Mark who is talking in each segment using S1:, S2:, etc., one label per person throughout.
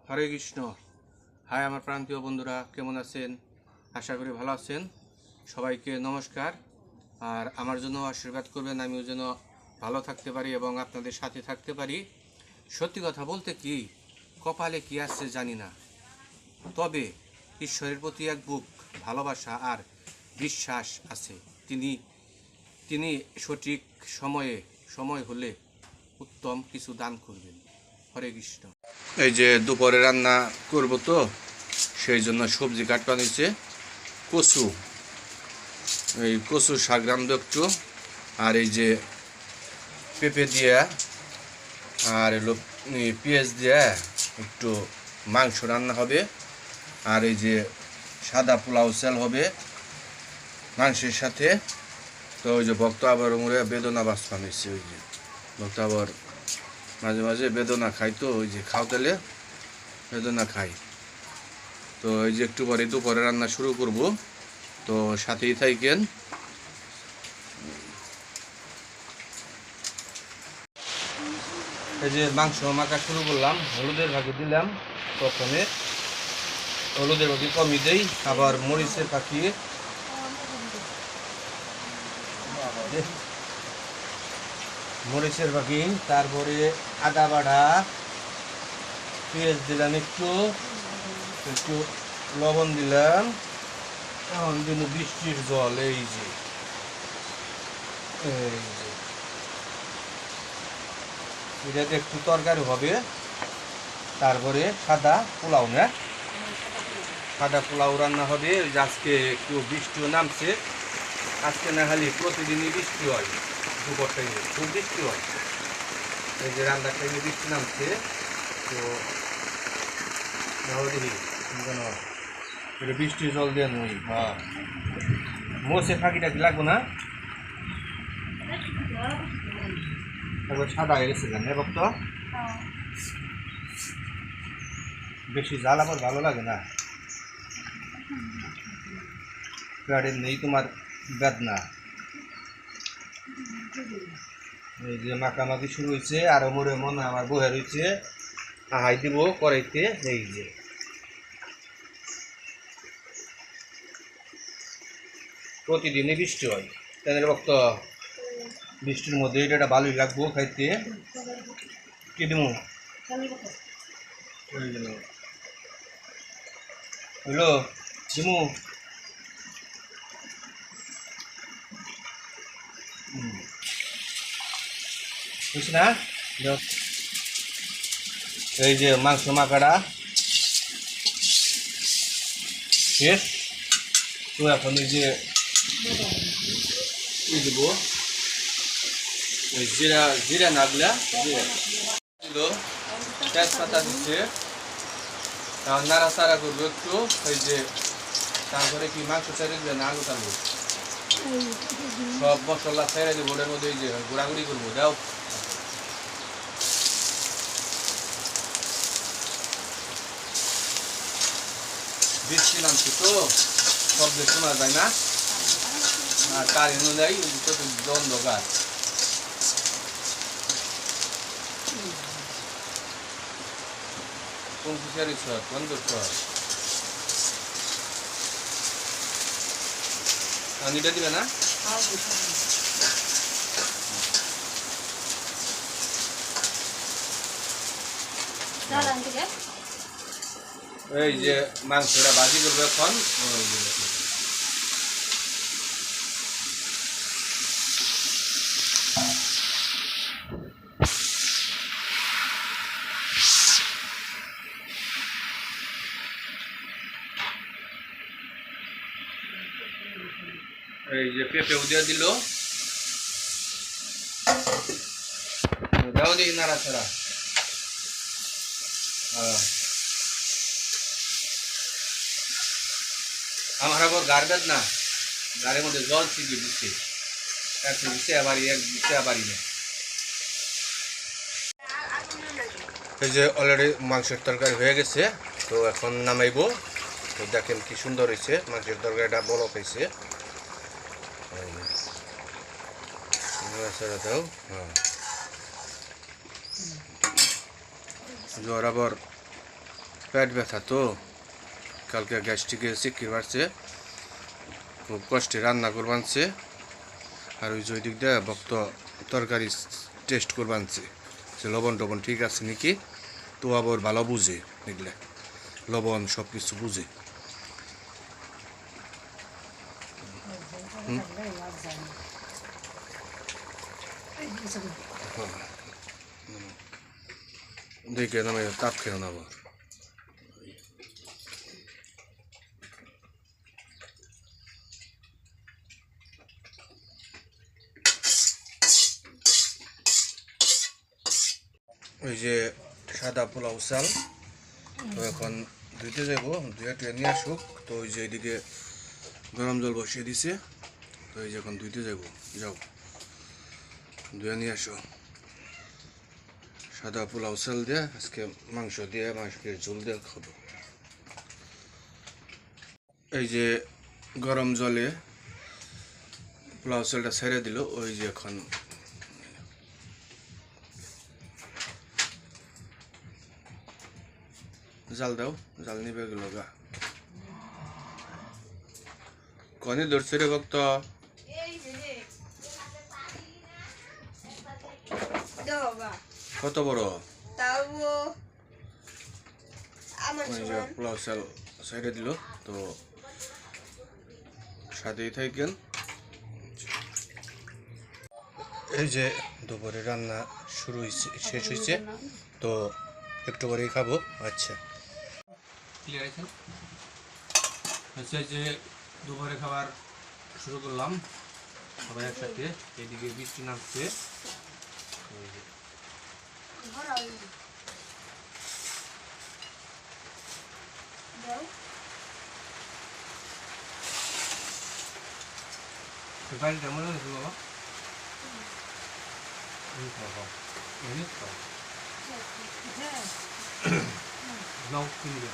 S1: হরে Krishna. High আমার প্রান্তীয় বন্ধুরা, কেমন আছেন? আশা করি ভালো আছেন। সবাইকে নমস্কার। আর আমার জন্য আশীর্বাদ করবেন, আমিও যেন ভালো থাকতে পারি এবং আপনাদের সাথে থাকতে পারি। সত্যি কথা বলতে কি, কপালে কি আসছে জানি না, তবে ঈশ্বরের প্রতি এক বুক ভালোবাসা আর বিশ্বাস আছে। তিনি সঠিক সময় হলে উত্তম কিছু দান করবেন। হরে কৃষ্ণ। এই যে দুপুরে রান্না করব, তো সেই জন্য সবজি কাটবা নিচ্ছে। কচু, এই কচু শাক রান্ধব একটু, আর এই যে পেঁপে দিয়ে আর এলো পেঁয়াজ দিয়ে একটু মাংস রান্না হবে। আর এই যে সাদা পোলাও চাল হবে মাংসের সাথে। তো ওই যে ভক্ত আবার উমরে বেদনা বাঁচপা নিচ্ছে। ওই যে ভক্ত আবার মাঝে মাঝে বেদনা খাই, তো ওই যে খাও তেলে বেদনা খাই। তো এই যে একটু পরে দুপুরে রান্না শুরু করব, তো সাথেই থাকেন। এই যে মাংস মাখা শুরু করলাম। হলুদের ভাগে দিলাম, প্রথমে হলুদের ভাগে কমই দেই, আবার মরিচের পাখি তারপরে আদা বাটা, পেঁয়াজ দিলাম, একটু একটু লবণ দিলাম। এখন দিল বৃষ্টির জল। এই যে এটাতে একটু তরকারি হবে। তারপরে সাদা পোলাও রান্না হবে। আজকে একটু বৃষ্টিও নামছে। আজকে না খালি প্রতিদিনই বৃষ্টি হয়, দুপুর টাইমে খুব বৃষ্টি হয়। এই যে রান্নার টাইমে বৃষ্টি নামছে, তো দেখি কেন এটা বৃষ্টির জল দিয়ে নই। হ্যাঁ, মোষে ফাঁকি টাকি লাগবো না। তারপর সাদা হয়ে গেছে জানি এবার তো বেশি জাল আবার ভালো লাগে না। গাড়ির নেই তোমার বেদনা। এই যে মাখামাখি শুরু হয়েছে, আরো মোড়ে মনে আমার বহে রয়েছে, আহাই দিব করাইতে। এই যে প্রতিদিনই বৃষ্টি হয়, তাদের বক্ত বৃষ্টির মধ্যে এটা ভালোই লাগবো খাইতে। কি দিব হইলো দিমু। বুঝছি না। এই যে মাংস মাখাটা শেষ, তো এখন এই যে দিব ওই জিরা নাগলা দিলো, তেজপাতা দিচ্ছে, নাড়াচাড়া করবো একটু। ওই যে তারপরে কি মাংস ছেড়ে দিবে না, আলু টালু সব মশলা ছেড়ে দেবো ওটার মধ্যে। এই যে গুঁড়াগুড়ি করবো, দাও বৃষ্টি নামছে তো শব্দ শোনা যায় না, আর কারেন্ট নেই, অন্ধকার। কোন ফিশারি শহর, বন্দর শহর। পানিটা দিবে না। এই যে মাংসটা ভাজি করবো এখন। এই যে পেঁপেও দিয়ে দিল, দাও দিই নাড়াচাড়া। আমার আবার গার্বেজ না, গাড়ির মধ্যে জল ছিটিয়ে দিচ্ছে, এক দিচ্ছে আবারই, এক দিচ্ছে আবারই না। এই যে অলরেডি মাংসের তরকারি হয়ে গেছে, তো এখন নামাইবো। তো দেখেন কি সুন্দর হয়েছে মাংসের তরকারিটা, বড় হয়েছে। দাও, হ্যাঁ, বরাবর পেট ব্যথা তো কালকে গ্যাস্ট্রিকে চিকির বাড়ছে, খুব কষ্টে রান্না করবানছে। আর ওই যে দিক দিয়ে ভক্ত তরকারি টেস্ট করবানছে যে লবণ টবণ ঠিক আছে নাকি। তো আবার ভালো বুঝে দেখলে লবণ সব কিছু বুঝে। দেখে নামে তাপ খেয়ে না আবার। ওই যে সাদা পোলাও চাল তো এখন ধুইতে যাবো, ধুয়ে নিয়ে আসুক। তো ওই যে এদিকে গরম জল বসিয়ে দিছে, তো এই যে এখন ধুইতে যাবো। যাও ধুয়ে নিয়ে আসো। সাদা পোলাও চাল দিয়ে আজকে মাংস দিয়ে মাংসের ঝোল দিয়ে খাবো। এই যে গরম জলে পোলাও চালটা ছেড়ে দিল। ওই যে এখন জাল দাও, জাল নিবে গেল গা। কনে ধরছে রে ভক্ত? কত বড়? পোলাও চাল সাইডে দিল, তো সাথেই থাকেন। এই যে দুপুরে রান্না শুরু হয়েছে, শেষ হয়েছে, তো একটু পরেই খাবো। আচ্ছা ক্লিয়ার আছে। হচ্ছে যে দুপুরে খাবার শুরু করলাম সবাই একসাথে। এদিকে বৃষ্টি নামছে, বাড়ি কেমন আছে বাবা? নাও কিনবে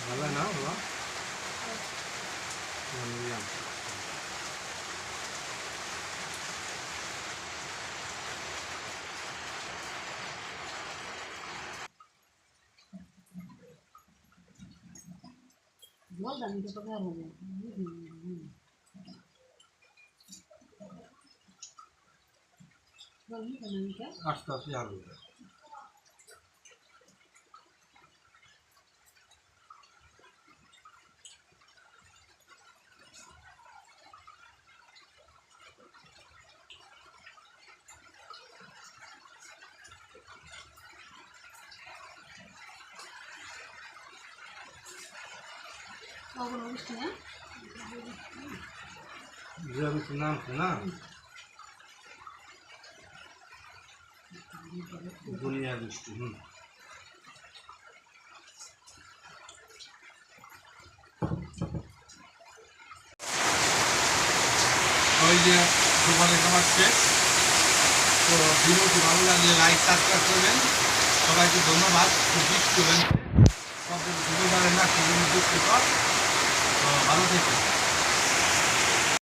S1: ভালো না বাবা? আস্তে আস্তে যাবে। নাম না দুনিয়া বৃষ্টি। ওই যে দুপুরে খাবার শেষ। তো ভিডিওটি ভালো লাগলে লাইক সাবস্ক্রাইব করবেন। সবাইকে ধন্যবাদ। বৃষ্টি করবেন সব ভিডিও না, সেজন্য দুঃখিত। তো ভালো থেকো।